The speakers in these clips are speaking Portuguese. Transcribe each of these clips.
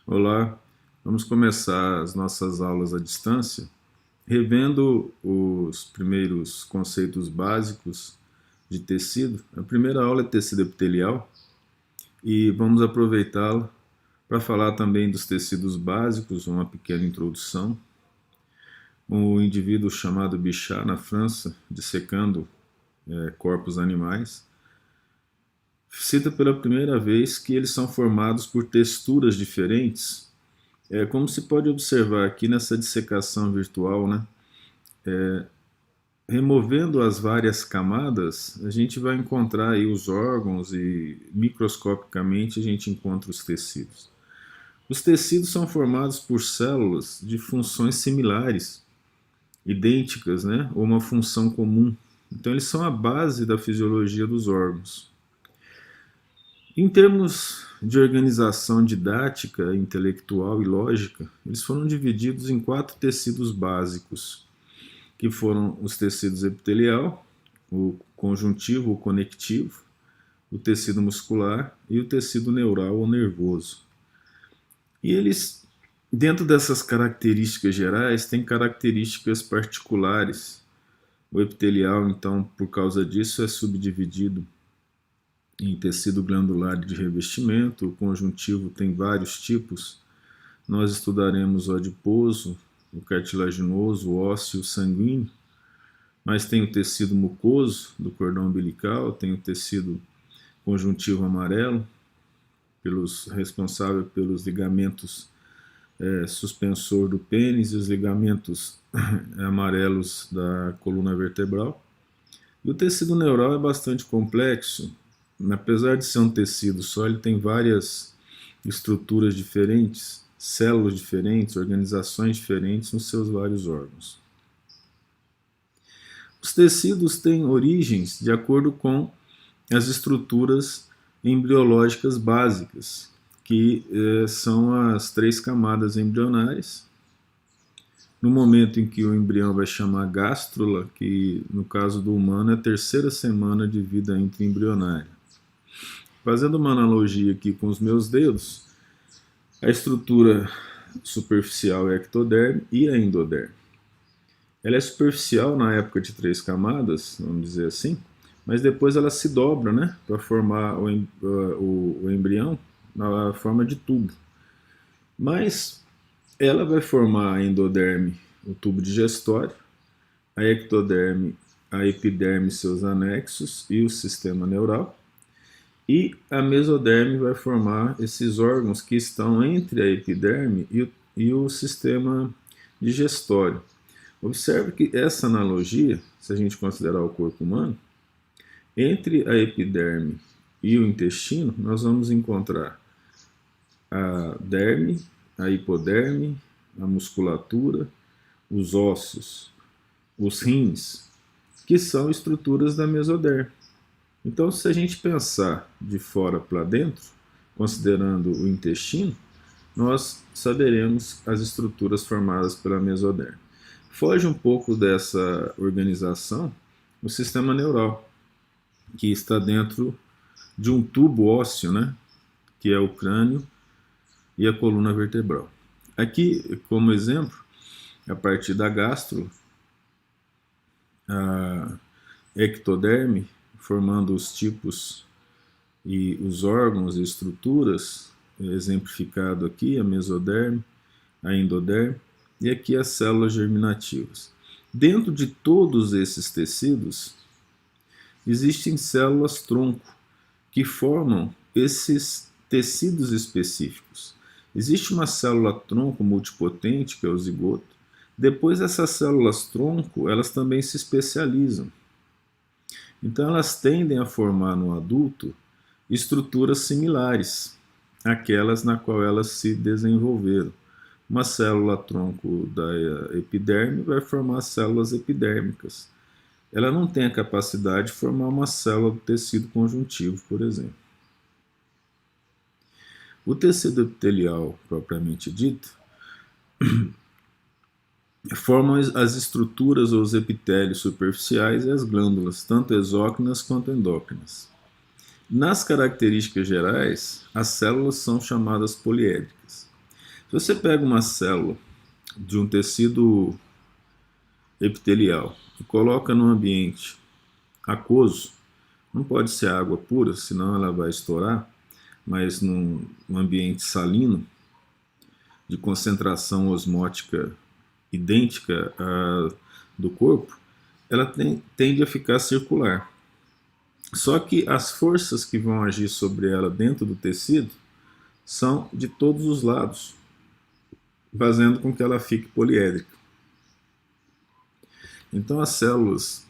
Olá, vamos começar as nossas aulas à distância, revendo os primeiros conceitos básicos de tecido. A primeira aula é tecido epitelial e vamos aproveitá-la para falar também dos tecidos básicos, uma pequena introdução. Um indivíduo chamado Bichat, na França, dissecando corpos animais, cita pela primeira vez que eles são formados por texturas diferentes. Como se pode observar aqui nessa dissecação virtual, né? Removendo as várias camadas, a gente vai encontrar aí os órgãos e microscopicamente a gente encontra os tecidos. Os tecidos são formados por células de funções similares, idênticas, né? Ou uma função comum. Então eles são a base da fisiologia dos órgãos. Em termos de organização didática, intelectual e lógica, eles foram divididos em 4 tecidos básicos, que foram os tecidos epitelial, o conjuntivo, o conectivo, o tecido muscular e o tecido neural ou nervoso. E eles, dentro dessas características gerais, têm características particulares. O epitelial, então, por causa disso, é subdividido em tecido glandular de revestimento. O conjuntivo tem vários tipos. Nós estudaremos o adiposo, o cartilaginoso, o ósseo, o sanguíneo, mas tem o tecido mucoso do cordão umbilical, tem o tecido conjuntivo amarelo, responsável pelos ligamentos suspensor do pênis e os ligamentos amarelos da coluna vertebral. E o tecido neural é bastante complexo. Apesar de ser um tecido só, ele tem várias estruturas diferentes, células diferentes, organizações diferentes nos seus vários órgãos. Os tecidos têm origens de acordo com as estruturas embriológicas básicas, que são as 3 camadas embrionárias. No momento em que o embrião vai chamar gástrula, que no caso do humano é a 3ª semana de vida intraembrionária. Fazendo uma analogia aqui com os meus dedos, a estrutura superficial é a ectoderme e a endoderme. Ela é superficial na época de 3 camadas, vamos dizer assim, mas depois ela se dobra, né, para formar o embrião na forma de tubo. Mas ela vai formar a endoderme, o tubo digestório, a ectoderme, a epiderme e seus anexos e o sistema neural. E a mesoderme vai formar esses órgãos que estão entre a epiderme e o sistema digestório. Observe que essa analogia, se a gente considerar o corpo humano, entre a epiderme e o intestino, nós vamos encontrar a derme, a hipoderme, a musculatura, os ossos, os rins, que são estruturas da mesoderme. Então, se a gente pensar de fora para dentro, considerando o intestino, nós saberemos as estruturas formadas pela mesoderme. Foge um pouco dessa organização o sistema neural, que está dentro de um tubo ósseo, né, que é o crânio e a coluna vertebral. Aqui, como exemplo, a partir da gástrula, a ectoderme, formando os tipos e os órgãos e estruturas, exemplificado aqui, a mesoderme, a endoderme, e aqui as células germinativas. Dentro de todos esses tecidos, existem células-tronco, que formam esses tecidos específicos. Existe uma célula-tronco multipotente, que é o zigoto. Depois, essas células-tronco, elas também se especializam. Então, elas tendem a formar no adulto estruturas similares àquelas na qual elas se desenvolveram. Uma célula-tronco da epiderme vai formar células epidérmicas. Ela não tem a capacidade de formar uma célula do tecido conjuntivo, por exemplo. O tecido epitelial, propriamente dito, formam as estruturas ou os epitélios superficiais e as glândulas, tanto exócrinas quanto endócrinas. Nas características gerais, as células são chamadas poliédricas. Se você pega uma célula de um tecido epitelial e coloca num ambiente aquoso, não pode ser água pura, senão ela vai estourar, mas num ambiente salino, de concentração osmótica idêntica à do corpo, ela tende a ficar circular. Só que as forças que vão agir sobre ela dentro do tecido são de todos os lados, fazendo com que ela fique poliédrica. Então as células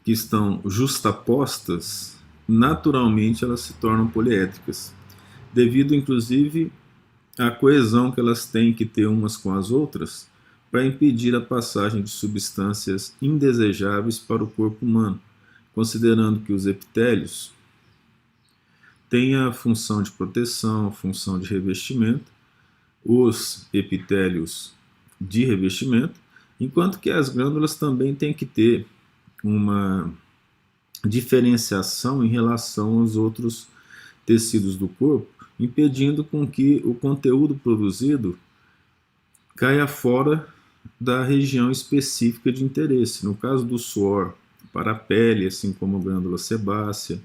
que estão justapostas, naturalmente elas se tornam poliédricas, devido inclusive à coesão que elas têm que ter umas com as outras para impedir a passagem de substâncias indesejáveis para o corpo humano, considerando que os epitélios têm a função de proteção, a função de revestimento, os epitélios de revestimento, enquanto que as glândulas também têm que ter uma diferenciação em relação aos outros tecidos do corpo, impedindo com que o conteúdo produzido caia fora da região específica de interesse. No caso do suor, para a pele, assim como a glândula sebácea,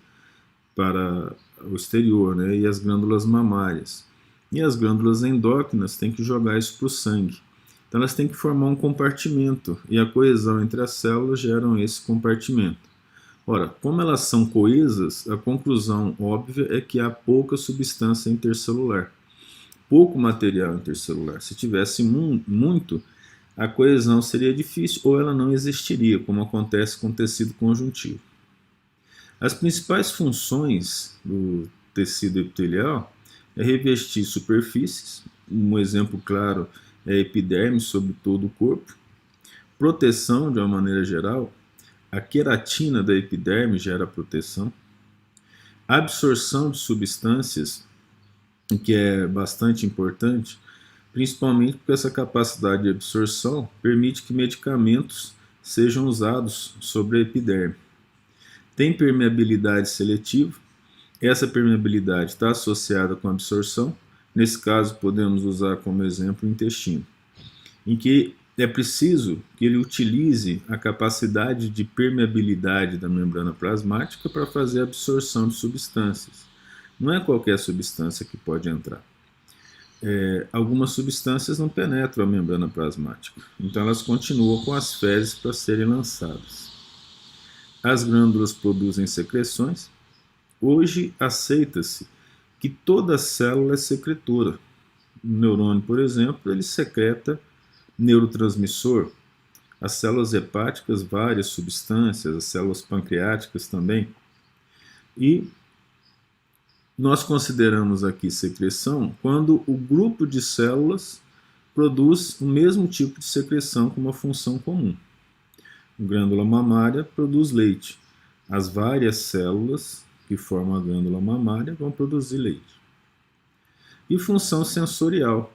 para o exterior, né? E as glândulas mamárias. E as glândulas endócrinas têm que jogar isso para o sangue. Então elas têm que formar um compartimento, e a coesão entre as células geram esse compartimento. Ora, como elas são coesas, a conclusão óbvia é que há pouca substância intercelular, pouco material intercelular. Se tivesse muito, a coesão seria difícil ou ela não existiria, como acontece com o tecido conjuntivo. As principais funções do tecido epitelial é revestir superfícies, um exemplo claro é a epiderme sobre todo o corpo, proteção de uma maneira geral, a queratina da epiderme gera proteção, absorção de substâncias, que é bastante importante, principalmente porque essa capacidade de absorção permite que medicamentos sejam usados sobre a epiderme. Tem permeabilidade seletiva, essa permeabilidade está associada com a absorção, nesse caso podemos usar como exemplo o intestino, em que é preciso que ele utilize a capacidade de permeabilidade da membrana plasmática para fazer a absorção de substâncias. Não é qualquer substância que pode entrar. Algumas substâncias não penetram a membrana plasmática, então elas continuam com as fezes para serem lançadas. As glândulas produzem secreções. Hoje aceita-se que toda célula é secretora. O neurônio, por exemplo, ele secreta neurotransmissor. As células hepáticas, várias substâncias, as células pancreáticas também. E nós consideramos aqui secreção quando o grupo de células produz o mesmo tipo de secreção com uma função comum. A glândula mamária produz leite. As várias células que formam a glândula mamária vão produzir leite. E função sensorial.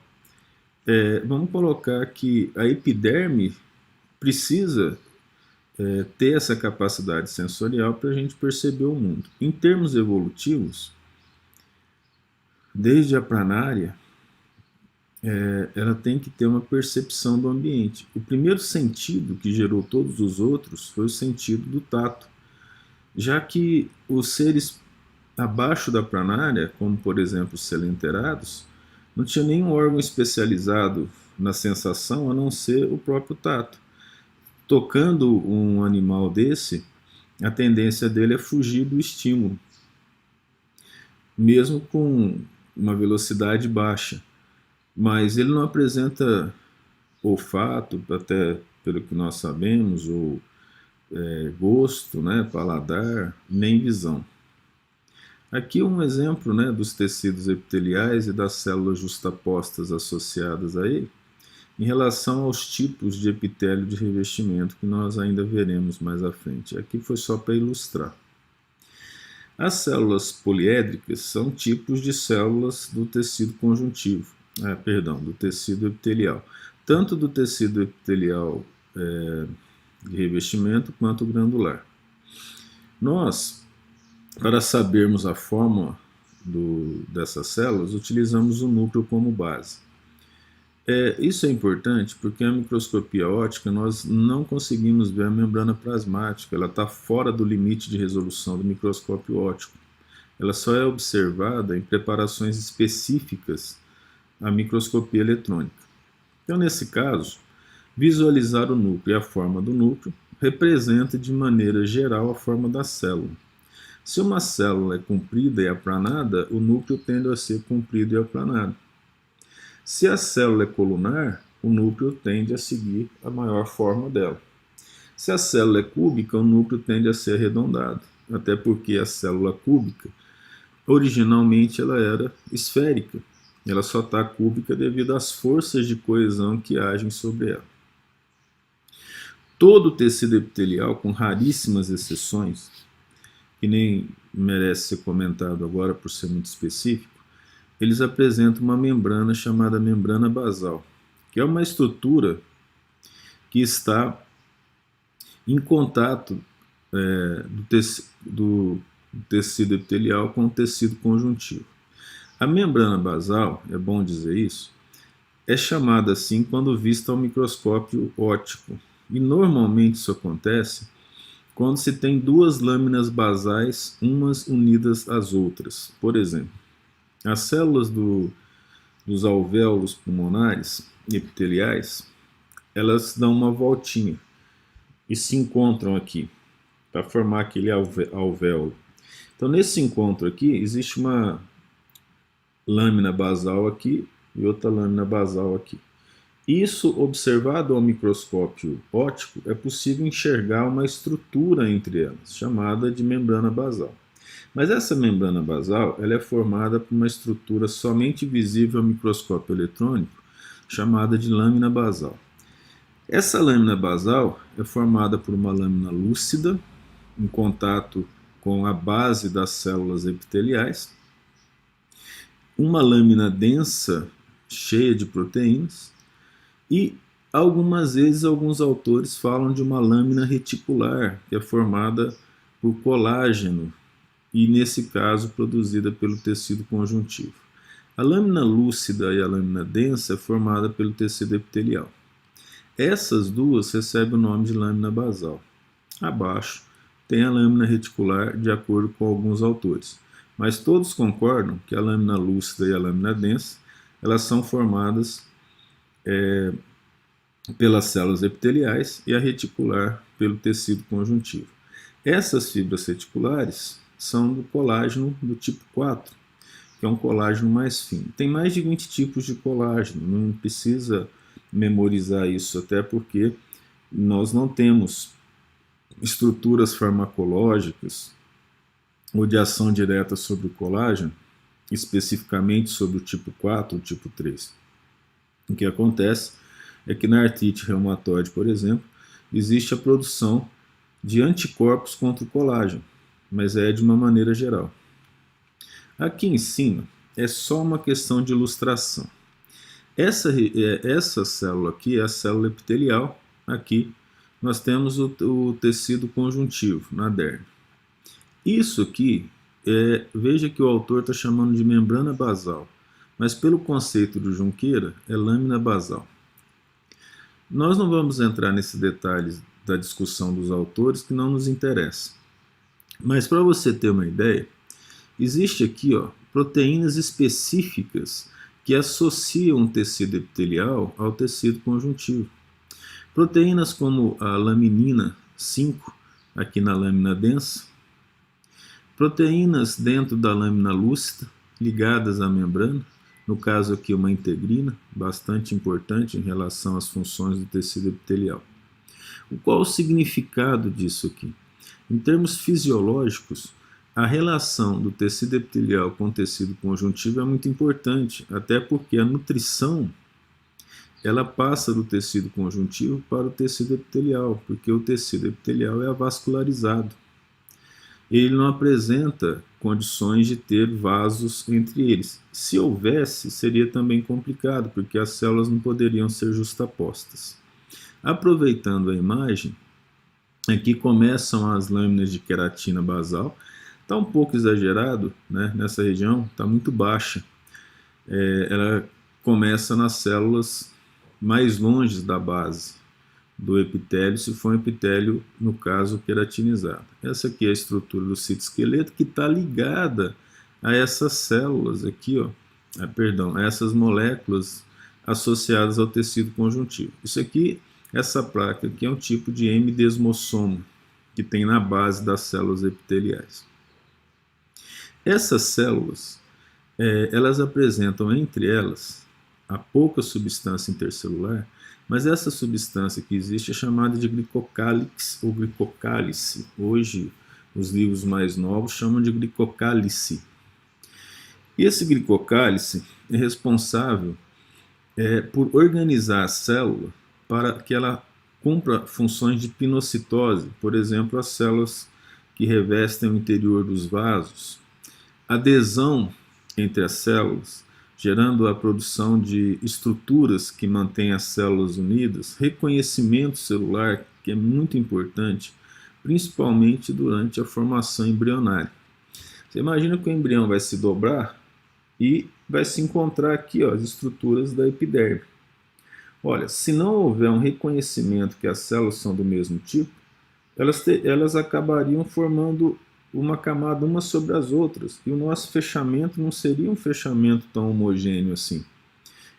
Vamos colocar que a epiderme precisa ter essa capacidade sensorial para a gente perceber o mundo. Em termos evolutivos, desde a pranária, ela tem que ter uma percepção do ambiente. O primeiro sentido que gerou todos os outros foi o sentido do tato, já que os seres abaixo da pranária, como por exemplo os selenterados, não tinha nenhum órgão especializado na sensação a não ser o próprio tato. Tocando um animal desse, a tendência dele é fugir do estímulo, mesmo com uma velocidade baixa. Mas ele não apresenta olfato, até pelo que nós sabemos, ou gosto, né, paladar, nem visão. Aqui um exemplo, né, dos tecidos epiteliais e das células justapostas associadas a ele, em relação aos tipos de epitélio de revestimento que nós ainda veremos mais à frente. Aqui foi só para ilustrar. As células poliédricas são tipos de células do tecido conjuntivo, do tecido epitelial, tanto do tecido epitelial de revestimento quanto glandular. Nós, para sabermos a fórmula dessas células, utilizamos o núcleo como base. Isso é importante porque a microscopia óptica nós não conseguimos ver a membrana plasmática, ela está fora do limite de resolução do microscópio óptico. Ela só é observada em preparações específicas à microscopia eletrônica. Então, nesse caso, visualizar o núcleo e a forma do núcleo representa de maneira geral a forma da célula. Se uma célula é comprida e aplanada, o núcleo tende a ser comprido e aplanado. Se a célula é colunar, o núcleo tende a seguir a maior forma dela. Se a célula é cúbica, o núcleo tende a ser arredondado, até porque a célula cúbica, originalmente ela era esférica. Ela só está cúbica devido às forças de coesão que agem sobre ela. Todo o tecido epitelial, com raríssimas exceções, que nem merece ser comentado agora por ser muito específico, eles apresentam uma membrana chamada membrana basal, que é uma estrutura que está em contato do tecido epitelial com o tecido conjuntivo. A membrana basal, é bom dizer isso, é chamada assim quando vista ao microscópio óptico, e normalmente isso acontece quando se tem duas lâminas basais, umas unidas às outras. Por exemplo, as células dos alvéolos pulmonares epiteliais, elas dão uma voltinha e se encontram aqui para formar aquele alvéolo. Então, nesse encontro aqui, existe uma lâmina basal aqui e outra lâmina basal aqui. Isso, observado ao microscópio óptico, é possível enxergar uma estrutura entre elas, chamada de membrana basal. Mas essa membrana basal ela é formada por uma estrutura somente visível ao microscópio eletrônico, chamada de lâmina basal. Essa lâmina basal é formada por uma lâmina lúcida, em contato com a base das células epiteliais, uma lâmina densa, cheia de proteínas, e algumas vezes alguns autores falam de uma lâmina reticular, que é formada por colágeno, e nesse caso produzida pelo tecido conjuntivo. A lâmina lúcida e a lâmina densa é formada pelo tecido epitelial. Essas duas recebem o nome de lâmina basal. Abaixo tem a lâmina reticular, de acordo com alguns autores, mas todos concordam que a lâmina lúcida e a lâmina densa elas são formadas pelas células epiteliais e a reticular pelo tecido conjuntivo. Essas fibras reticulares são do colágeno do tipo 4, que é um colágeno mais fino. Tem mais de 20 tipos de colágeno, não precisa memorizar isso, até porque nós não temos estruturas farmacológicas ou de ação direta sobre o colágeno, especificamente sobre o tipo 4 ou tipo 3. O que acontece é que na artrite reumatoide, por exemplo, existe a produção de anticorpos contra o colágeno, mas é de uma maneira geral. Aqui em cima é só uma questão de ilustração. Essa célula aqui é a célula epitelial, aqui nós temos o tecido conjuntivo na derme. Isso aqui, veja que o autor está chamando de membrana basal, mas pelo conceito do Junqueira é lâmina basal. Nós não vamos entrar nesses detalhes da discussão dos autores que não nos interessa. Mas para você ter uma ideia, existe aqui proteínas específicas que associam o tecido epitelial ao tecido conjuntivo. Proteínas como a laminina 5, aqui na lâmina densa, proteínas dentro da lâmina lúcida, ligadas à membrana, no caso aqui uma integrina, bastante importante em relação às funções do tecido epitelial. Qual o significado disso aqui? Em termos fisiológicos, a relação do tecido epitelial com o tecido conjuntivo é muito importante, até porque a nutrição ela passa do tecido conjuntivo para o tecido epitelial, porque o tecido epitelial é avascularizado. Ele não apresenta condições de ter vasos entre eles. Se houvesse, seria também complicado, porque as células não poderiam ser justapostas. Aproveitando a imagem, aqui começam as lâminas de queratina basal. Está um pouco exagerado, né? Nessa região, está muito baixa. Ela começa nas células mais longe da base do epitélio, se for um epitélio, no caso, queratinizado. Essa aqui é a estrutura do citoesqueleto, que está ligada a essas células aqui, ó, a essas moléculas associadas ao tecido conjuntivo. Isso aqui, essa placa aqui é um tipo de hemidesmossomo, que tem na base das células epiteliais. Essas células, elas apresentam entre elas a pouca substância intercelular, mas essa substância que existe é chamada de glicocálix ou glicocálice. Hoje, os livros mais novos chamam de glicocálice. E esse glicocálice é responsável por organizar a célula para que ela cumpra funções de pinocitose, por exemplo, as células que revestem o interior dos vasos, adesão entre as células, gerando a produção de estruturas que mantêm as células unidas, reconhecimento celular, que é muito importante, principalmente durante a formação embrionária. Você imagina que o embrião vai se dobrar e vai se encontrar aqui, ó, as estruturas da epiderme. Olha, se não houver um reconhecimento que as células são do mesmo tipo, elas acabariam formando uma camada uma sobre as outras, e o nosso fechamento não seria um fechamento tão homogêneo assim.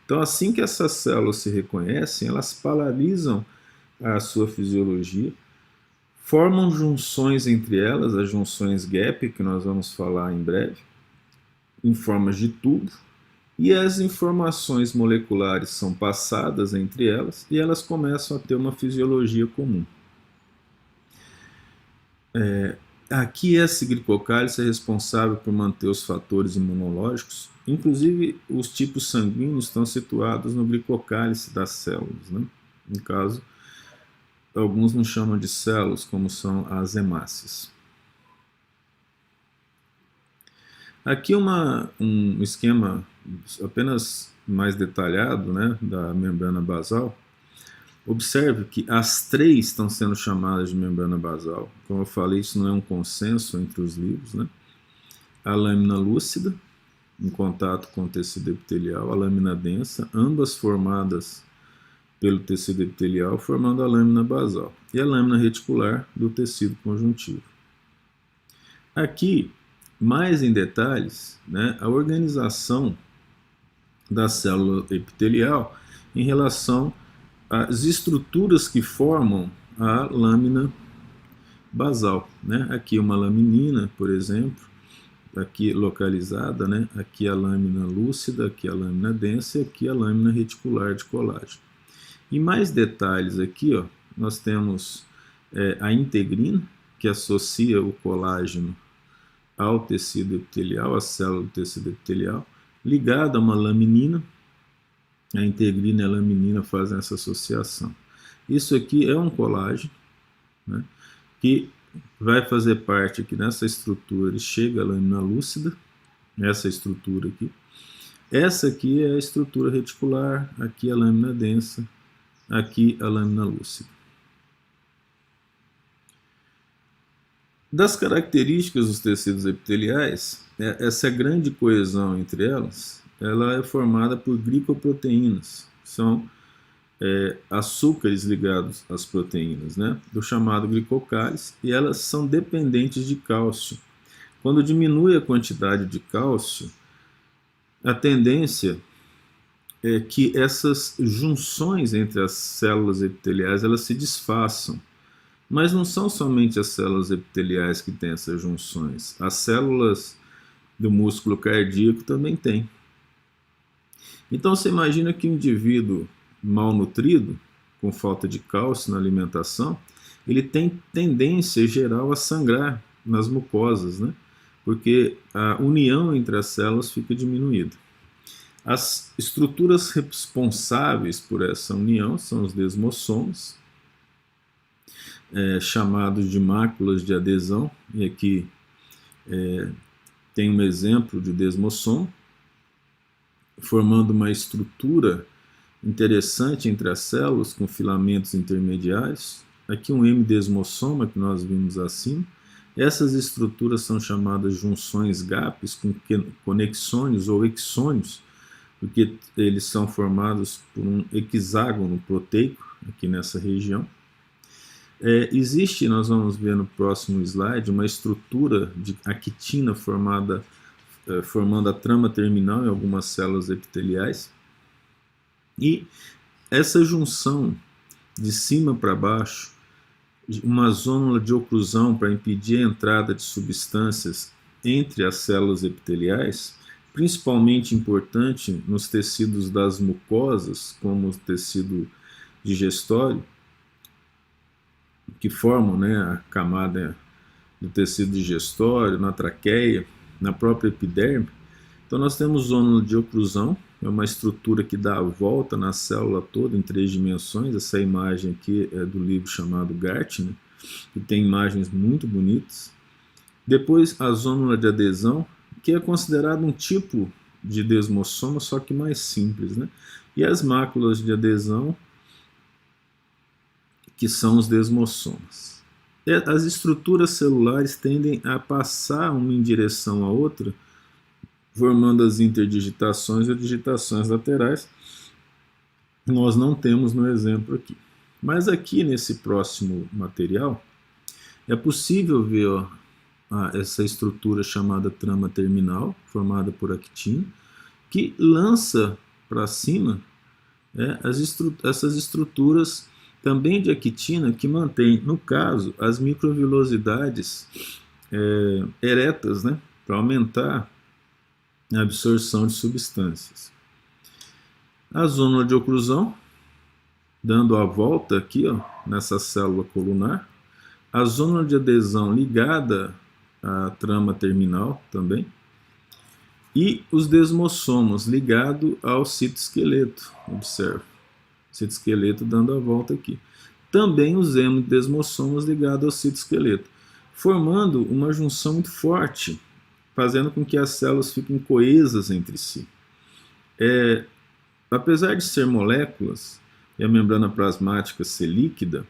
Então, assim que essas células se reconhecem, elas paralisam a sua fisiologia, formam junções entre elas, as junções gap, que nós vamos falar em breve, em formas de tubo, e as informações moleculares são passadas entre elas e elas começam a ter uma fisiologia comum. Aqui esse glicocálice é responsável por manter os fatores imunológicos, inclusive os tipos sanguíneos estão situados no glicocálice das células, né? No caso, alguns não chamam de células, como são as hemácias. Aqui um esquema apenas mais detalhado, né, da membrana basal. Observe que as três estão sendo chamadas de membrana basal. Como eu falei, isso não é um consenso entre os livros, né? A lâmina lúcida, em contato com o tecido epitelial, a lâmina densa, ambas formadas pelo tecido epitelial, formando a lâmina basal. E a lâmina reticular do tecido conjuntivo. Aqui, mais em detalhes, né, a organização da célula epitelial em relação às estruturas que formam a lâmina basal, né? Aqui uma laminina, por exemplo, aqui localizada, né? Aqui a lâmina lúcida, aqui a lâmina densa e aqui a lâmina reticular de colágeno. E mais detalhes aqui, ó, nós temos a integrina, que associa o colágeno ao tecido epitelial, à célula do tecido epitelial, ligada a uma laminina. A integrina e a laminina fazem essa associação. Isso aqui é um colágeno, né, que vai fazer parte aqui nessa estrutura, ele chega à lâmina lúcida, essa estrutura aqui. Essa aqui é a estrutura reticular, aqui a lâmina densa, aqui a lâmina lúcida. Das características dos tecidos epiteliais, essa grande coesão entre elas, ela é formada por glicoproteínas, são açúcares ligados às proteínas, né, do chamado glicocálice, e elas são dependentes de cálcio. Quando diminui a quantidade de cálcio, a tendência é que essas junções entre as células epiteliais elas se desfaçam. Mas não são somente as células epiteliais que têm essas junções. As células do músculo cardíaco também têm. Então você imagina que um indivíduo malnutrido, com falta de cálcio na alimentação, ele tem tendência geral a sangrar nas mucosas, né? Porque a união entre as células fica diminuída. As estruturas responsáveis por essa união são os desmossomos, chamados de máculas de adesão, e aqui tem um exemplo de desmossomo, formando uma estrutura interessante entre as células com filamentos intermediários. Aqui um hemidesmossoma que nós vimos acima. Essas estruturas são chamadas junções GAPs com conexônios ou exônios, porque eles são formados por um hexágono proteico aqui nessa região. Existe, nós vamos ver no próximo slide, uma estrutura de actina formando a trama terminal em algumas células epiteliais. E essa junção de cima para baixo, uma zônula de oclusão para impedir a entrada de substâncias entre as células epiteliais, principalmente importante nos tecidos das mucosas, como o tecido digestório, que formam, né, a camada do tecido digestório, na traqueia, na própria epiderme. Então nós temos zônula de oclusão, é uma estrutura que dá a volta na célula toda em 3 dimensões. Essa imagem aqui é do livro chamado Gartner, que tem imagens muito bonitas. Depois a zônula de adesão, que é considerado um tipo de desmossoma, só que mais simples, né? E as máculas de adesão, que são os desmossomas. As estruturas celulares tendem a passar uma em direção à outra, formando as interdigitações e digitações laterais. Nós não temos no exemplo aqui. Mas aqui nesse próximo material, é possível ver essa estrutura chamada trama terminal, formada por actina, que lança para cima essas estruturas também de actina, que mantém, no caso, as microvilosidades eretas, né, para aumentar a absorção de substâncias. A zônula de oclusão, dando a volta aqui, nessa célula colunar. A zônula de adesão ligada à trama terminal também. E os desmossomos ligados ao citoesqueleto, observe. Citoesqueleto dando a volta aqui. Também os hemodesmossomos ligados ao citoesqueleto, formando uma junção muito forte, fazendo com que as células fiquem coesas entre si. Apesar de ser moléculas e a membrana plasmática ser líquida,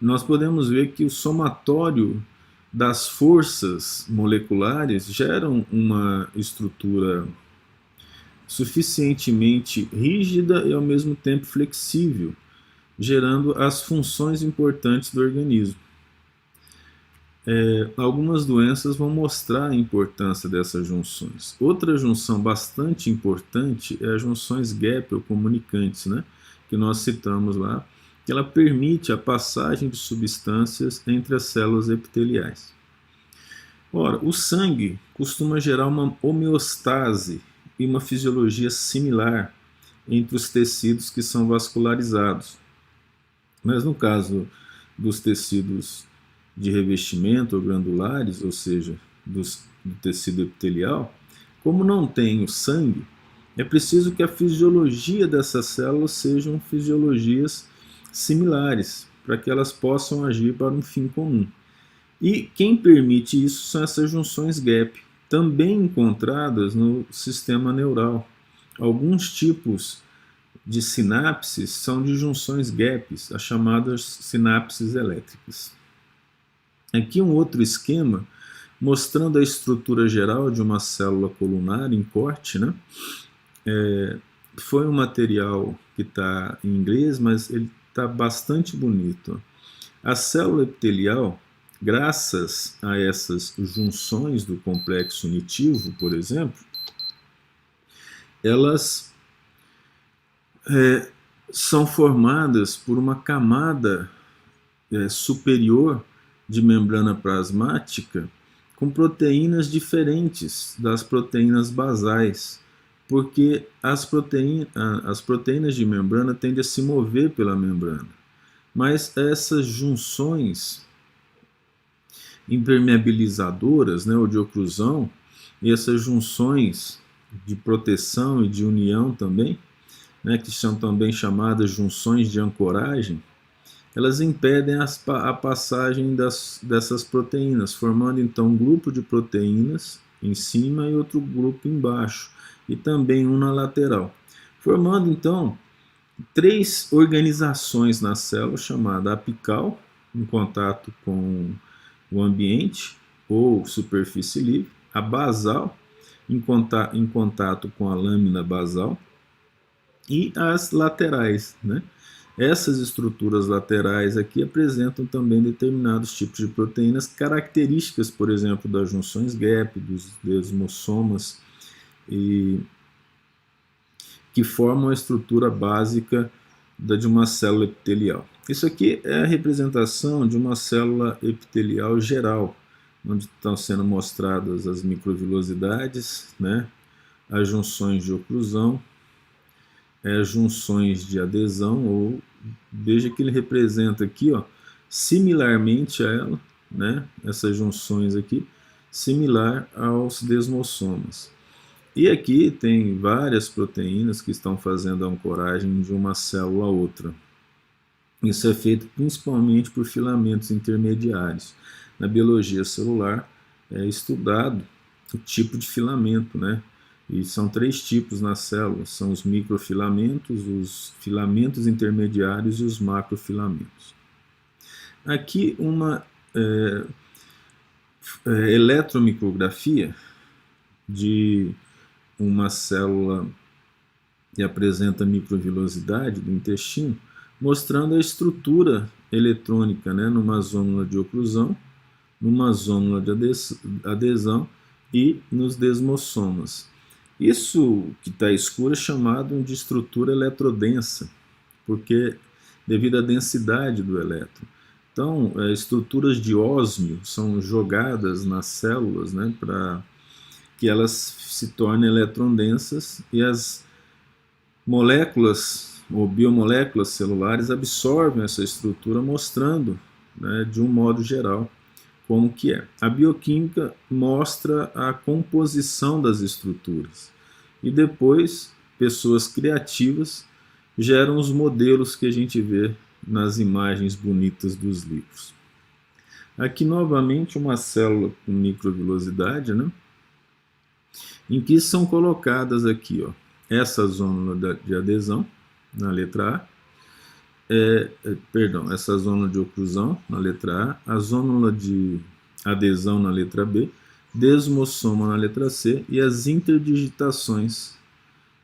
nós podemos ver que o somatório das forças moleculares geram uma estrutura suficientemente rígida e ao mesmo tempo flexível, gerando as funções importantes do organismo. Algumas doenças vão mostrar a importância dessas junções. Outra junção bastante importante é as junções gap ou comunicantes, né, que nós citamos lá, que ela permite a passagem de substâncias entre as células epiteliais. Ora, o sangue costuma gerar uma homeostase e uma fisiologia similar entre os tecidos que são vascularizados. Mas no caso dos tecidos de revestimento ou glandulares, ou seja, do tecido epitelial, como não tem o sangue, é preciso que a fisiologia dessas células sejam fisiologias similares, para que elas possam agir para um fim comum. E quem permite isso são essas junções gap, também encontradas no sistema neural. Alguns tipos de sinapses são de junções gaps, as chamadas sinapses elétricas. Aqui um outro esquema mostrando a estrutura geral de uma célula colunar em corte, né? Foi um material que está em inglês, mas ele está bastante bonito. A célula epitelial, graças a essas junções do complexo unitivo, por exemplo, elas são formadas por uma camada superior de membrana plasmática com proteínas diferentes das proteínas basais, porque as proteínas de membrana tendem a se mover pela membrana, mas essas junções impermeabilizadoras, né, ou de oclusão, e essas junções de proteção e de união também, né, que são também chamadas junções de ancoragem, elas impedem a passagem dessas proteínas, formando então um grupo de proteínas em cima e outro grupo embaixo, e também um na lateral, formando então 3 organizações na célula, chamada apical, em contato com o ambiente ou superfície livre, a basal, em contato com a lâmina basal, e as laterais, né? Essas estruturas laterais aqui apresentam também determinados tipos de proteínas características, por exemplo, das junções gap, dos desmossomas, e que formam a estrutura básica de uma célula epitelial. Isso aqui é a representação de uma célula epitelial geral, onde estão sendo mostradas as microvilosidades, né, as junções de oclusão, junções de adesão, ou veja que ele representa aqui, ó, similarmente a ela, né, essas junções aqui, similar aos desmossomas. E aqui tem várias proteínas que estão fazendo a ancoragem de uma célula a outra. Isso é feito principalmente por filamentos intermediários. Na biologia celular é estudado o tipo de filamento, né? E são 3 tipos nas células, são os microfilamentos, os filamentos intermediários e os macrofilamentos. Aqui uma eletromicrografia de uma célula que apresenta microvilosidade do intestino, mostrando a estrutura eletrônica, né, numa zônula de oclusão, numa zônula de adesão e nos desmossomas. Isso que está escuro é chamado de estrutura eletrodensa, porque devido à densidade do elétron. Então, estruturas de ósmio são jogadas nas células, né, para que elas se tornem eletrondensas, e as moléculas ou biomoléculas celulares absorvem essa estrutura, mostrando, né, de um modo geral como que é. A bioquímica mostra a composição das estruturas e depois pessoas criativas geram os modelos que a gente vê nas imagens bonitas dos livros. Aqui novamente uma célula com microvilosidade, né, em que são colocadas aqui, ó, essa zônula de adesão na letra A, essa zônula de oclusão na letra A zônula de adesão na letra B, desmossoma na letra C e as interdigitações,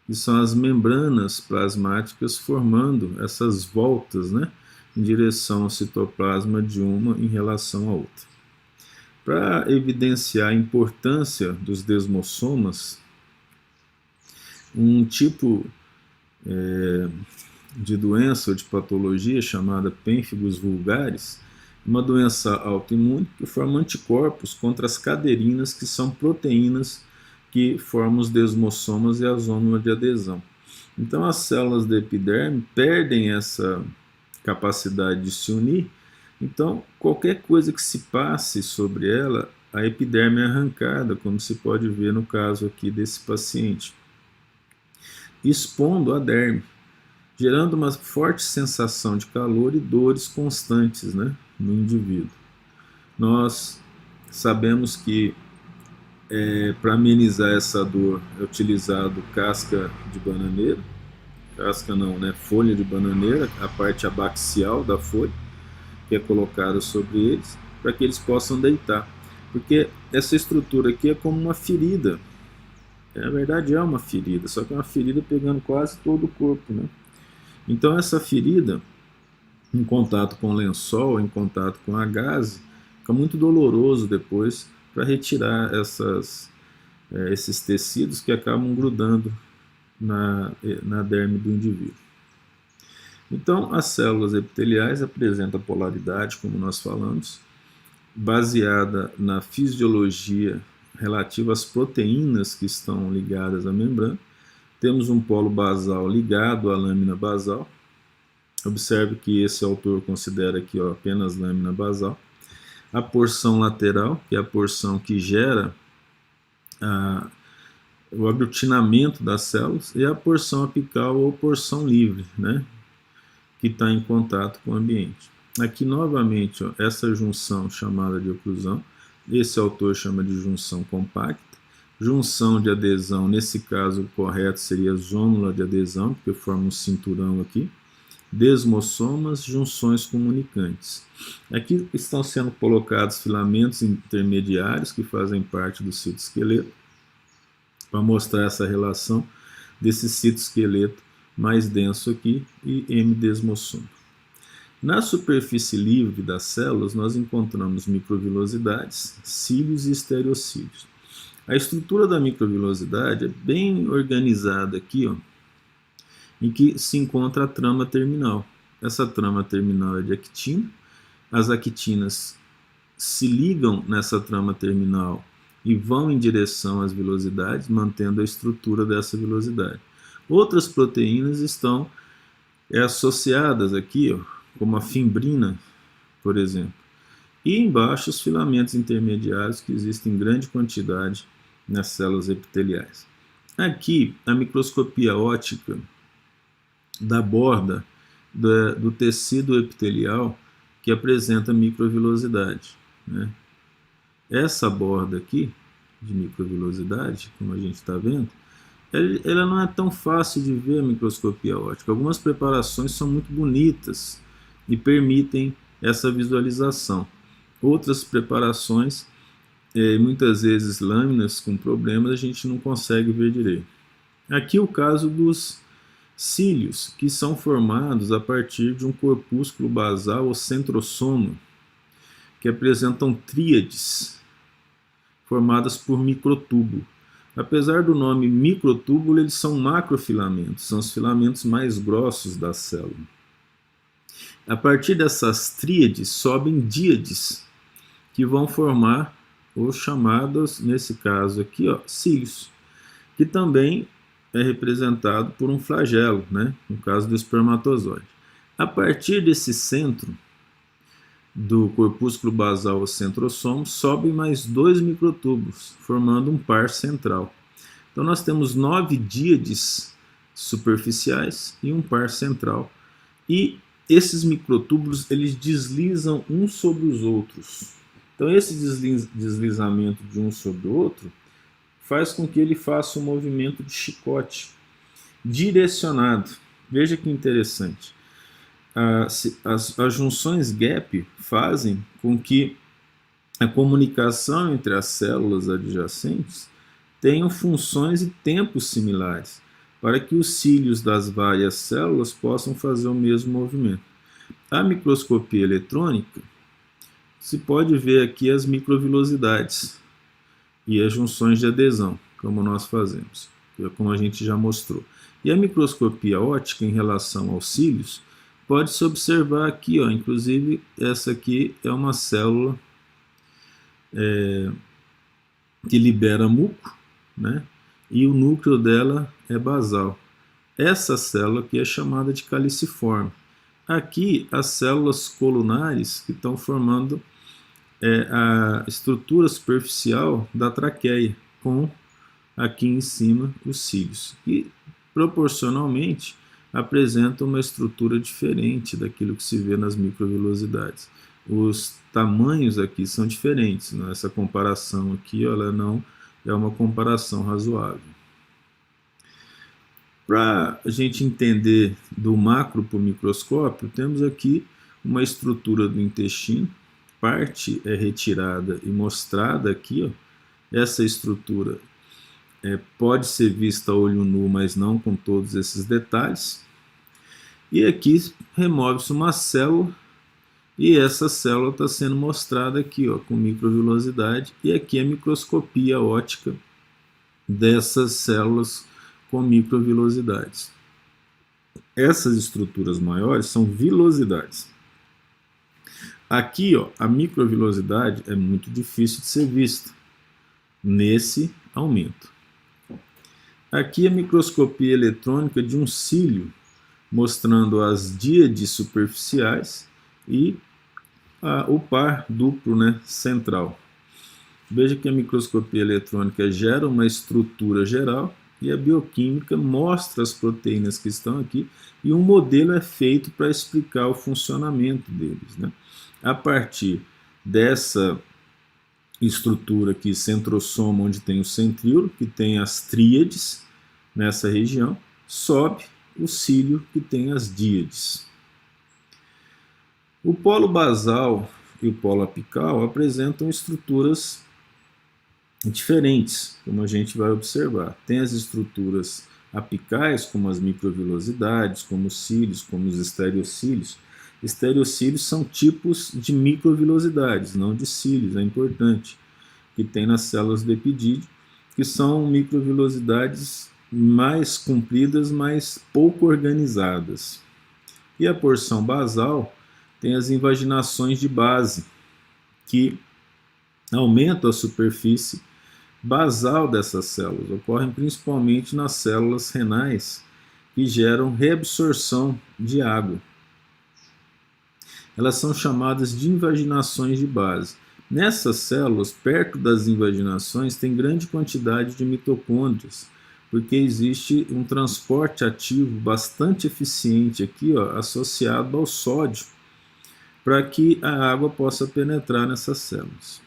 que são as membranas plasmáticas formando essas voltas, né, em direção ao citoplasma de uma em relação à outra. Para evidenciar a importância dos desmossomas, um tipo de doença ou de patologia chamada pênfigos vulgaris, uma doença autoimune que forma anticorpos contra as caderinas, que são proteínas que formam os desmossomas e a zônula de adesão. Então as células da epiderme perdem essa capacidade de se unir, então qualquer coisa que se passe sobre ela, a epiderme é arrancada, como se pode ver no caso aqui desse paciente, expondo a derme, gerando uma forte sensação de calor e dores constantes, né, no indivíduo. Nós sabemos que para amenizar essa dor é utilizado casca de bananeira, folha de bananeira, a parte abaxial da folha, que é colocada sobre eles, para que eles possam deitar. Porque essa estrutura aqui é como uma ferida. Na verdade é uma ferida, só que é uma ferida pegando quase todo o corpo, né? Então essa ferida, em contato com o lençol, em contato com a gaze, fica muito doloroso depois para retirar esses tecidos que acabam grudando na derme do indivíduo. Então as células epiteliais apresentam polaridade, como nós falamos, baseada na fisiologia relativa às proteínas que estão ligadas à membrana. Temos um polo basal ligado à lâmina basal. Observe que esse autor considera aqui, ó, apenas lâmina basal. A porção lateral, que é a porção que gera o aglutinamento das células, e a porção apical ou porção livre, né, que está em contato com o ambiente. Aqui novamente, ó, essa junção chamada de oclusão, esse autor chama de junção compacta. Junção de adesão, nesse caso o correto seria zônula de adesão, porque forma um cinturão aqui. Desmossomas, junções comunicantes. Aqui estão sendo colocados filamentos intermediários que fazem parte do citoesqueleto. para mostrar essa relação desse citoesqueleto mais denso aqui e M-desmossoma. Na superfície livre das células, nós encontramos microvilosidades, cílios e estereocílios. A estrutura da microvilosidade é bem organizada aqui, ó, em que se encontra a trama terminal. Essa trama terminal é de actina. As actinas se ligam nessa trama terminal e vão em direção às vilosidades, mantendo a estrutura dessa vilosidade. Outras proteínas estão associadas aqui, ó, como a fimbrina, por exemplo. E embaixo os filamentos intermediários, que existem em grande quantidade nas células epiteliais. Aqui, a microscopia óptica da borda do tecido epitelial que apresenta microvilosidade, né? Essa borda aqui, de microvilosidade, como a gente está vendo, ela não é tão fácil de ver a microscopia óptica. Algumas preparações são muito bonitas e permitem essa visualização. Outras preparações, muitas vezes lâminas com problemas, a gente não consegue ver direito. Aqui o caso dos cílios, que são formados a partir de um corpúsculo basal ou centrosoma, que apresentam tríades formadas por microtúbulo. Apesar do nome microtúbulo, eles são macrofilamentos, são os filamentos mais grossos da célula. A partir dessas tríades sobem díades, que vão formar os chamados, nesse caso aqui, ó, cílios, que também é representado por um flagelo, né, no caso do espermatozoide. A partir desse centro do corpúsculo basal ou centrosoma, sobem mais 2 microtúbulos, formando um par central. Então nós temos 9 díades superficiais e um par central. E esses microtúbulos, eles deslizam uns sobre os outros. Então esse deslizamento de um sobre o outro faz com que ele faça um movimento de chicote direcionado. Veja que interessante. As junções gap fazem com que a comunicação entre as células adjacentes tenham funções e tempos similares, para que os cílios das várias células possam fazer o mesmo movimento. A microscopia eletrônica, se pode ver aqui as microvilosidades e as junções de adesão, como nós fazemos, como a gente já mostrou. E a microscopia óptica em relação aos cílios, pode-se observar aqui, ó, inclusive essa aqui é uma célula que libera muco, né? E o núcleo dela é basal. Essa célula aqui é chamada de caliciforme. Aqui as células colunares que estão formando a estrutura superficial da traqueia, com aqui em cima os cílios. E proporcionalmente apresentam uma estrutura diferente daquilo que se vê nas microvilosidades. Os tamanhos aqui são diferentes, né? Essa comparação aqui, ela não é uma comparação razoável. Para a gente entender do macro para o microscópio, temos aqui uma estrutura do intestino, parte é retirada e mostrada aqui, ó. Essa estrutura pode ser vista a olho nu, mas não com todos esses detalhes. E aqui remove-se uma célula, e essa célula está sendo mostrada aqui, ó, com microvilosidade, e aqui a microscopia óptica dessas células com microvilosidades. Essas estruturas maiores são vilosidades. Aqui, ó, a microvilosidade é muito difícil de ser vista nesse aumento. Aqui a microscopia eletrônica de um cílio, mostrando as díades superficiais e o par duplo, né, central. Veja que a microscopia eletrônica gera uma estrutura geral e a bioquímica mostra as proteínas que estão aqui e um modelo é feito para explicar o funcionamento deles, né? A partir dessa estrutura aqui, centrosoma, onde tem o centríolo, que tem as tríades nessa região, sobe o cílio, que tem as díades. O polo basal e o polo apical apresentam estruturas diferentes, como a gente vai observar. Tem as estruturas apicais, como as microvilosidades, como os cílios, como os estereocílios. Estereocílios são tipos de microvilosidades, não de cílios, é importante, que tem nas células do epidídimo, que são microvilosidades mais compridas, mas pouco organizadas. E a porção basal tem as invaginações de base, que aumentam a superfície basal dessas células. Ocorrem principalmente nas células renais, que geram reabsorção de água. Elas são chamadas de invaginações de base. Nessas células, perto das invaginações, tem grande quantidade de mitocôndrias, porque existe um transporte ativo bastante eficiente aqui, ó, associado ao sódio, para que a água possa penetrar nessas células.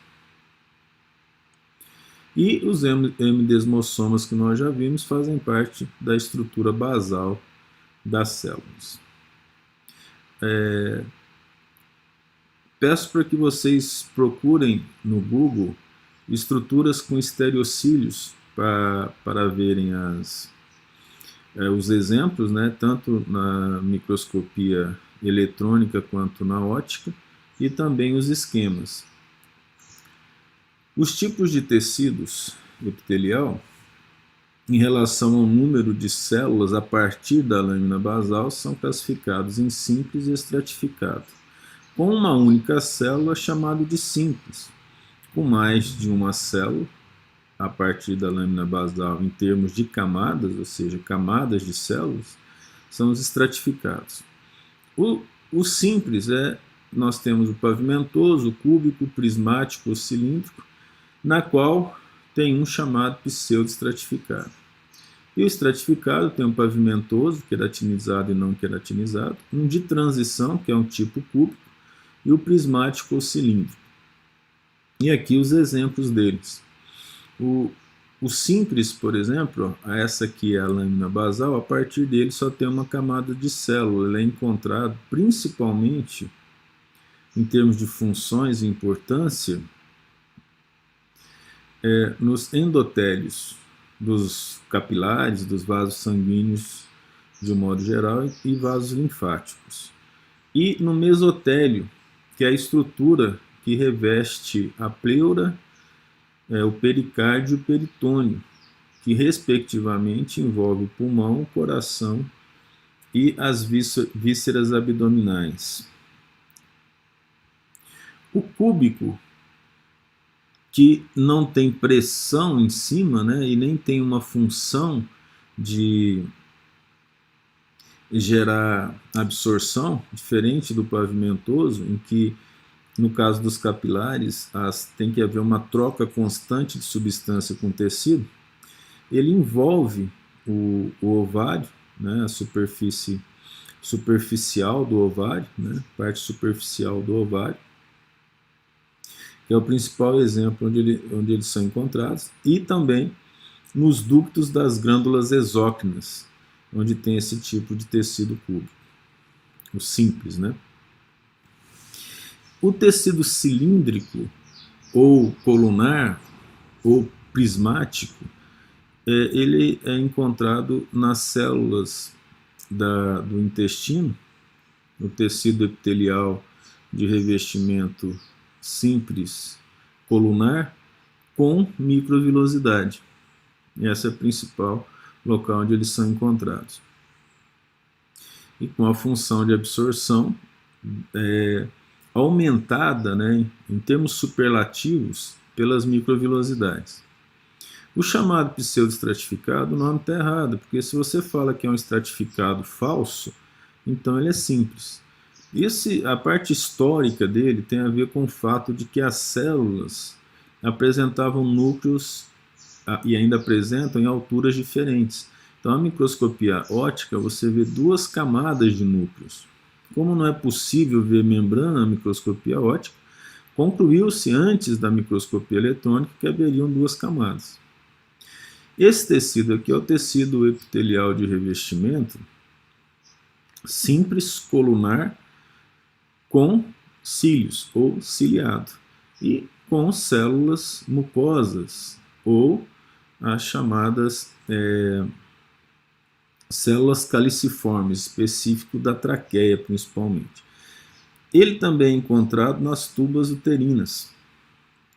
E os hemidesmossomas que nós já vimos fazem parte da estrutura basal das células. Peço para que vocês procurem no Google estruturas com estereocílios para verem os exemplos, né, tanto na microscopia eletrônica quanto na ótica, e também os esquemas. Os tipos de tecidos epitelial, em relação ao número de células a partir da lâmina basal, são classificados em simples e estratificado, com uma única célula chamado de simples, com mais de uma célula a partir da lâmina basal em termos de camadas, ou seja, camadas de células, são os estratificados. O simples nós temos o pavimentoso, o cúbico, o prismático, o cilíndrico, na qual tem um chamado pseudoestratificado. E o estratificado tem um pavimentoso, queratinizado e não queratinizado, um de transição, que é um tipo cúbico, e o prismático ou cilíndrico. E aqui os exemplos deles. O simples, por exemplo, essa aqui é a lâmina basal, a partir dele só tem uma camada de célula. Ele é encontrado principalmente, em termos de funções e importância, nos endotélios dos capilares, dos vasos sanguíneos de um modo geral, e vasos linfáticos. E no mesotélio, que é a estrutura que reveste a pleura, o pericárdio e o peritônio, que respectivamente envolve o pulmão, o coração e as vísceras abdominais. O cúbico, que não tem pressão em cima, né, e nem tem uma função de gerar absorção, diferente do pavimentoso, em que, no caso dos capilares, tem que haver uma troca constante de substância com o tecido. Ele envolve o ovário, né, a superfície superficial do ovário, né, parte superficial do ovário, que é o principal exemplo onde eles são encontrados, e também nos ductos das glândulas exócrinas, onde tem esse tipo de tecido cúbico, o simples, né? O tecido cilíndrico, ou colunar, ou prismático, ele é encontrado nas células do intestino, no tecido epitelial de revestimento simples colunar, com microvilosidade. E essa é o principal local onde eles são encontrados. E com a função de absorção aumentada, né, em termos superlativos, pelas microvilosidades. O chamado pseudoestratificado, o nome está errado, porque se você fala que é um estratificado falso, então ele é simples. A parte histórica dele tem a ver com o fato de que as células apresentavam núcleos, e ainda apresentam, em alturas diferentes. Então, a microscopia óptica, você vê duas camadas de núcleos. Como não é possível ver membrana na microscopia óptica, concluiu-se antes da microscopia eletrônica que haveriam duas camadas. Esse tecido aqui é o tecido epitelial de revestimento simples colunar com cílios ou ciliado e com células mucosas ou as chamadas células caliciformes, específico da traqueia principalmente. Ele também é encontrado nas tubas uterinas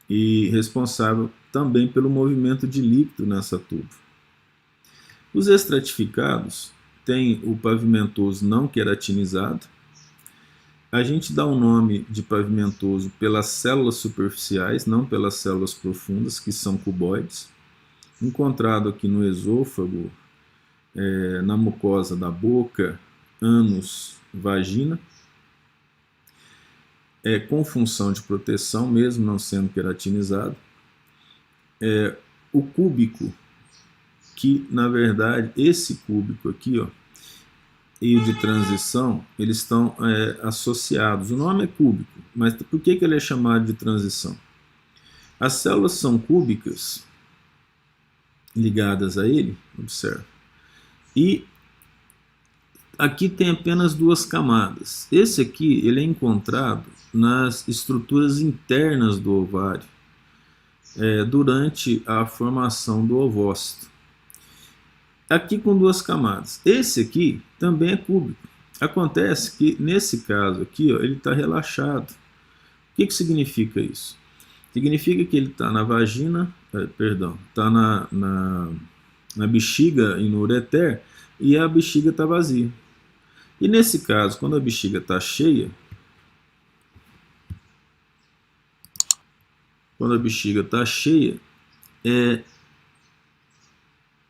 e responsável também pelo movimento de líquido nessa tuba. Os estratificados têm o pavimentoso não queratinizado. A gente dá o nome de pavimentoso pelas células superficiais, não pelas células profundas, que são cuboides. Encontrado aqui no esôfago, na mucosa da boca, ânus, vagina. Com função de proteção, mesmo não sendo queratinizado. O cúbico, que na verdade esse cúbico aqui, ó, e o de transição, eles estão associados. O nome é cúbico, mas por que ele é chamado de transição? As células são cúbicas ligadas a ele, observe, e aqui tem apenas duas camadas. Esse aqui ele é encontrado nas estruturas internas do ovário durante a formação do ovócito. Aqui com duas camadas. Esse aqui também é cúbico. Acontece que nesse caso aqui, ó, ele está relaxado. O que significa isso? Significa que ele está na vagina, está na bexiga e no ureter, e a bexiga está vazia. E nesse caso, quando a bexiga está cheia,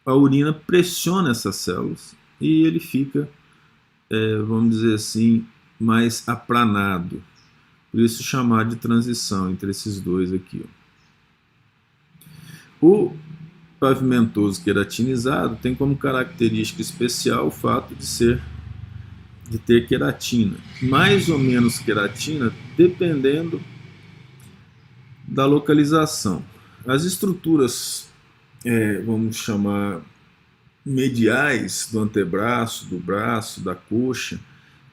a urina pressiona essas células e ele fica, vamos dizer assim, mais aplanado. Por isso chamado de transição entre esses dois aqui, ó. O pavimentoso queratinizado tem como característica especial o fato de ter queratina, mais ou menos queratina, dependendo da localização. As estruturas, vamos chamar, mediais do antebraço, do braço, da coxa,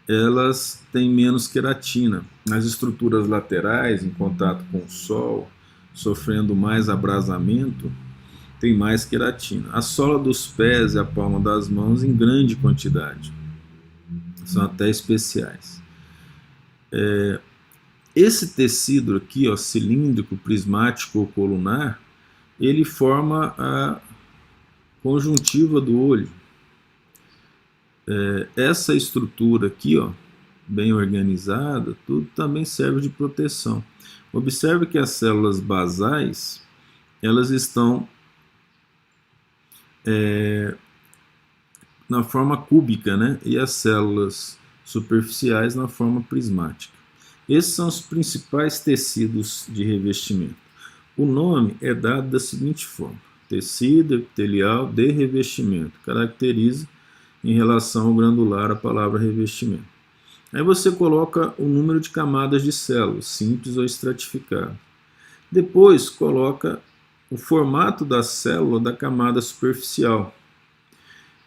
elas têm menos queratina. As estruturas laterais, em contato com o sol, sofrendo mais abrasamento, tem mais queratina. A sola dos pés e a palma das mãos em grande quantidade. São até especiais. Esse tecido aqui, ó, cilíndrico, prismático ou colunar, ele forma a conjuntiva do olho. Essa estrutura aqui, ó, bem organizada, tudo também serve de proteção. Observe que as células basais, elas estão na forma cúbica, né? E as células superficiais na forma prismática. Esses são os principais tecidos de revestimento. O nome é dado da seguinte forma: tecido epitelial de revestimento. Caracteriza em relação ao granular a palavra revestimento. Aí você coloca o número de camadas de células, simples ou estratificado. Depois coloca o formato da célula da camada superficial,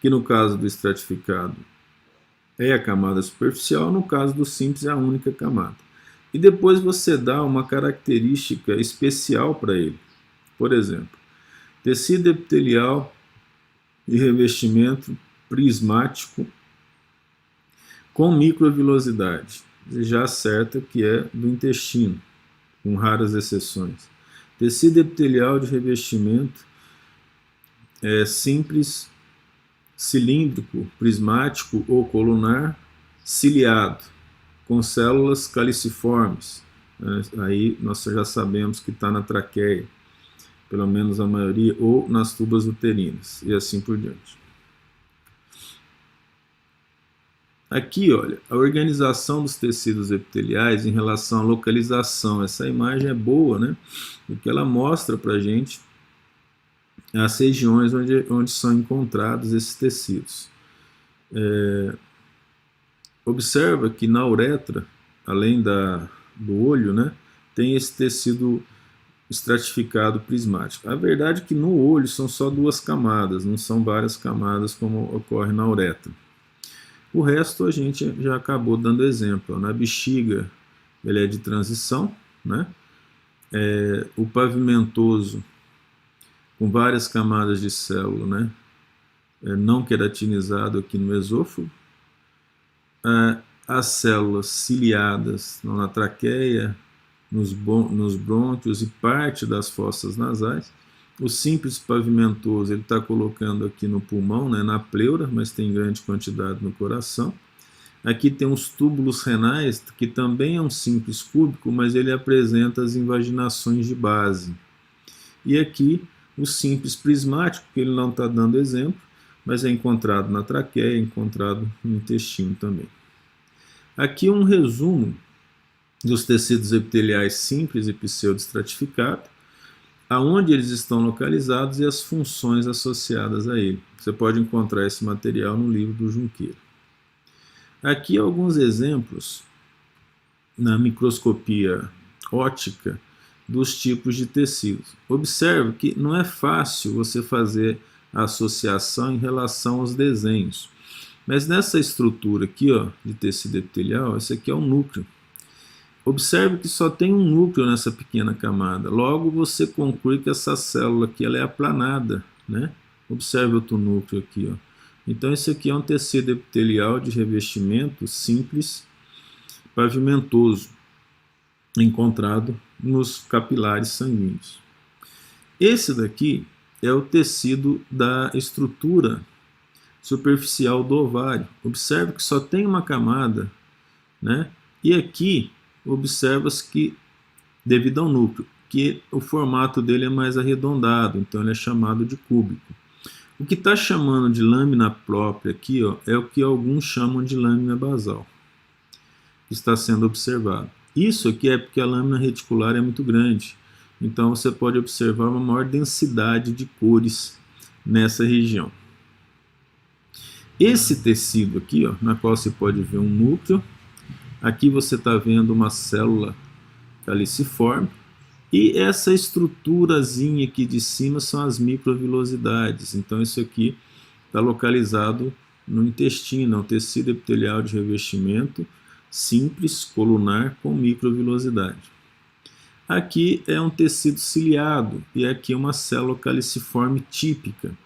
que no caso do estratificado é a camada superficial, no caso do simples é a única camada. E depois você dá uma característica especial para ele. Por exemplo, tecido epitelial de revestimento prismático com microvilosidade. Já acerta que é do intestino, com raras exceções. Tecido epitelial de revestimento simples, cilíndrico, prismático ou colunar, ciliado, com células caliciformes. Aí nós já sabemos que está na traqueia, pelo menos a maioria, ou nas tubas uterinas, e assim por diante. Aqui, olha, a organização dos tecidos epiteliais em relação à localização. Essa imagem é boa, né? Porque ela mostra para a gente as regiões onde são encontrados esses tecidos. Observa que na uretra, além do olho, né, tem esse tecido estratificado prismático. A verdade é que no olho são só duas camadas, não são várias camadas como ocorre na uretra. O resto a gente já acabou dando exemplo. Na bexiga ele é de transição, né? O pavimentoso com várias camadas de célula, né, não queratinizado aqui no esôfago, as células ciliadas na traqueia, nos brônquios e parte das fossas nasais. O simples pavimentoso ele está colocando aqui no pulmão, né, na pleura, mas tem grande quantidade no coração. Aqui tem os túbulos renais, que também é um simples cúbico, mas ele apresenta as invaginações de base. E aqui o simples prismático, que ele não está dando exemplo, mas é encontrado na traqueia, é encontrado no intestino também. Aqui um resumo dos tecidos epiteliais simples e pseudoestratificados, aonde eles estão localizados e as funções associadas a ele. Você pode encontrar esse material no livro do Junqueira. Aqui alguns exemplos na microscopia óptica dos tipos de tecidos. Observe que não é fácil você fazer a associação em relação aos desenhos. Mas nessa estrutura aqui, ó, de tecido epitelial, esse aqui é o núcleo. Observe que só tem um núcleo nessa pequena camada. Logo, você conclui que essa célula aqui ela é aplanada, né? Observe outro núcleo aqui, ó. Então, esse aqui é um tecido epitelial de revestimento simples, pavimentoso, encontrado nos capilares sanguíneos. Esse daqui é o tecido da estrutura superficial do ovário. Observe que só tem uma camada, né? E aqui observa-se que, devido ao núcleo, que o formato dele é mais arredondado, então ele é chamado de cúbico. O que está chamando de lâmina própria aqui, ó, é o que alguns chamam de lâmina basal, que está sendo observado. Isso aqui é porque a lâmina reticular é muito grande, então você pode observar uma maior densidade de cores nessa região. Esse tecido aqui, ó, na qual você pode ver um núcleo, aqui você está vendo uma célula caliciforme, e essa estruturazinha aqui de cima são as microvilosidades. Então isso aqui está localizado no intestino, é um tecido epitelial de revestimento simples, colunar, com microvilosidade. Aqui é um tecido ciliado, e aqui é uma célula caliciforme típica.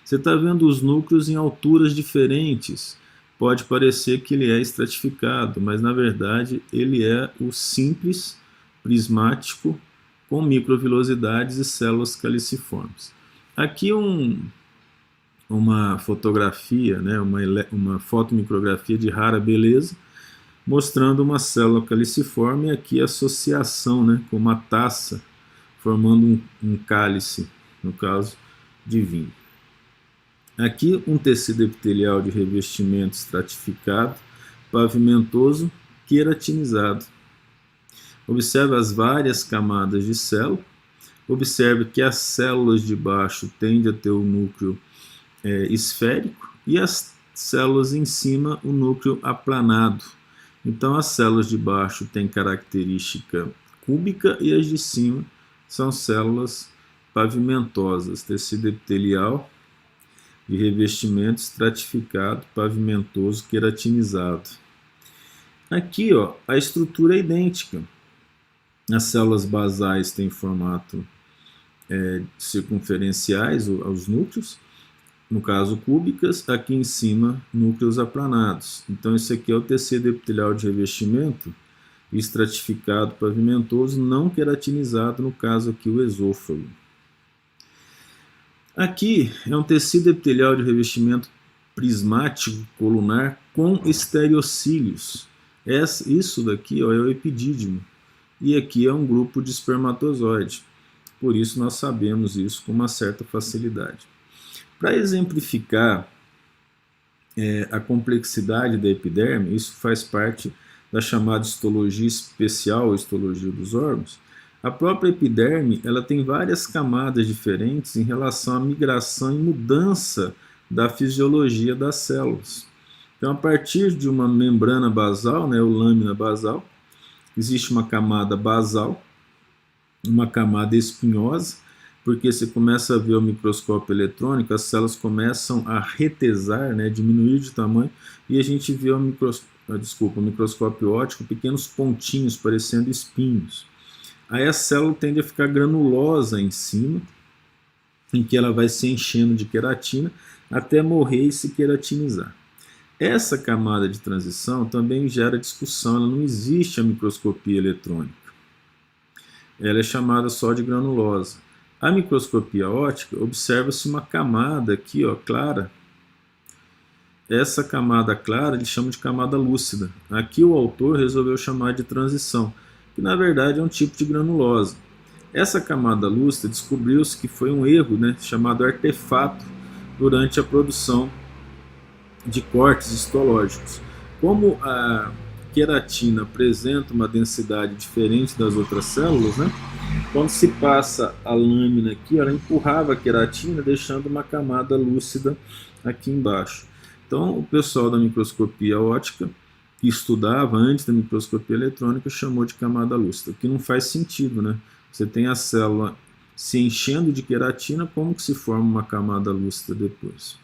Você está vendo os núcleos em alturas diferentes. Pode parecer que ele é estratificado, mas na verdade ele é o simples prismático com microvilosidades e células caliciformes. Aqui uma fotografia, né, uma fotomicrografia de rara beleza, mostrando uma célula caliciforme e aqui a associação, né, com uma taça, formando um cálice, no caso de vinho. Aqui um tecido epitelial de revestimento estratificado, pavimentoso, queratinizado. Observe as várias camadas de célula. Observe que as células de baixo tendem a ter o núcleo esférico e as células em cima o núcleo aplanado. Então as células de baixo têm característica cúbica e as de cima são células pavimentosas, tecido epitelial de revestimento estratificado, pavimentoso, queratinizado. Aqui, ó, a estrutura é idêntica. As células basais têm formato circunferenciais, os núcleos, no caso cúbicas, aqui em cima núcleos aplanados. Então esse aqui é o tecido epitelial de revestimento estratificado, pavimentoso, não queratinizado, no caso aqui o esôfago. Aqui é um tecido epitelial de revestimento prismático colunar com estereocílios. Isso daqui, ó, é o epidídimo. E aqui é um grupo de espermatozoide. Por isso nós sabemos isso com uma certa facilidade. Para exemplificar a complexidade da epiderme, isso faz parte da chamada histologia especial, ou histologia dos órgãos. A própria epiderme ela tem várias camadas diferentes em relação à migração e mudança da fisiologia das células. Então, a partir de uma membrana basal, né, ou lâmina basal, existe uma camada basal, uma camada espinhosa, porque você começa a ver o microscópio eletrônico, as células começam a retesar, né, diminuir de tamanho, e a gente vê o microscópio óptico, pequenos pontinhos parecendo espinhos. Aí a célula tende a ficar granulosa em cima, em que ela vai se enchendo de queratina até morrer e se queratinizar. Essa camada de transição também gera discussão, ela não existe a microscopia eletrônica. Ela é chamada só de granulosa. A microscopia óptica, observa-se uma camada aqui, ó, clara. Essa camada clara ele chama de camada lúcida. Aqui o autor resolveu chamar de transição, que na verdade é um tipo de granulosa. Essa camada lúcida descobriu-se que foi um erro, né, chamado artefato, durante a produção de cortes histológicos. Como a queratina apresenta uma densidade diferente das outras células, né, quando se passa a lâmina aqui, ela empurrava a queratina, deixando uma camada lúcida aqui embaixo. Então, o pessoal da microscopia óptica, que estudava antes da microscopia eletrônica, chamou de camada lúcida, o que não faz sentido, né? Você tem a célula se enchendo de queratina, como que se forma uma camada lúcida depois?